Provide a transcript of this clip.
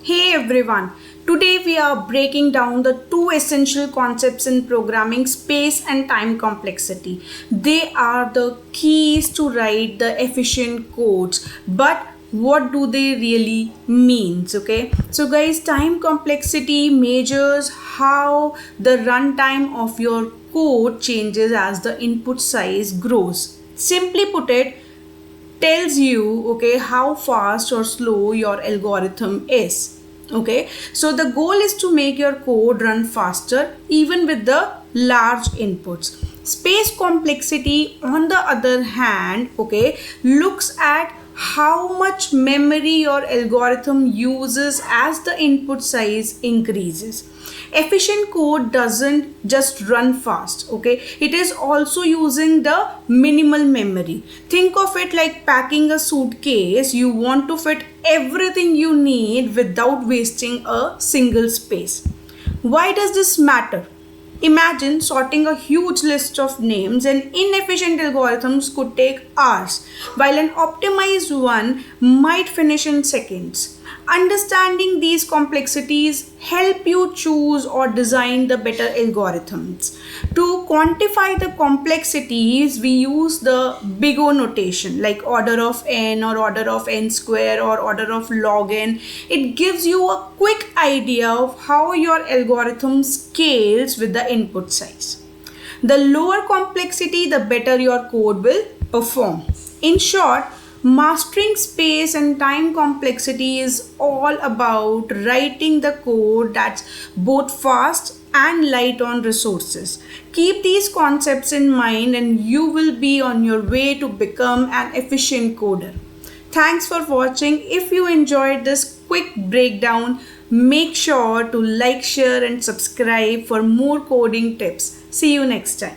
Hey everyone, today we are breaking down the two essential concepts in programming: space and time complexity. They are the keys to write the efficient codes, but what do they really mean? Okay, so guys, time complexity measures how the runtime of your code changes as the input size grows. Simply put it, tells you okay how fast or slow your algorithm is. Okay, so the goal is to make your code run faster even with the large inputs. Space complexity on the other hand, okay, looks at how much memory your algorithm uses as the input size increases. Efficient code doesn't just run fast, okay, it is also using the minimal memory. Think of it like packing a suitcase. You want to fit everything you need without wasting a single space. Why does this matter? Imagine sorting a huge list of names. And inefficient algorithms could take hours, while an optimized one might finish in seconds. Understanding these complexities help you choose or design the better algorithms. To quantify the complexities, we use the big O notation like order of n or order of n square or order of log n. It gives you a quick idea of how your algorithm scales with the input size. The lower complexity, the better your code will perform. In short, mastering space and time complexity is all about writing the code that's both fast and light on resources. Keep these concepts in mind and you will be on your way to become an efficient coder. Thanks for watching. If you enjoyed this quick breakdown, make sure to like, share and subscribe for more coding tips. See you next time.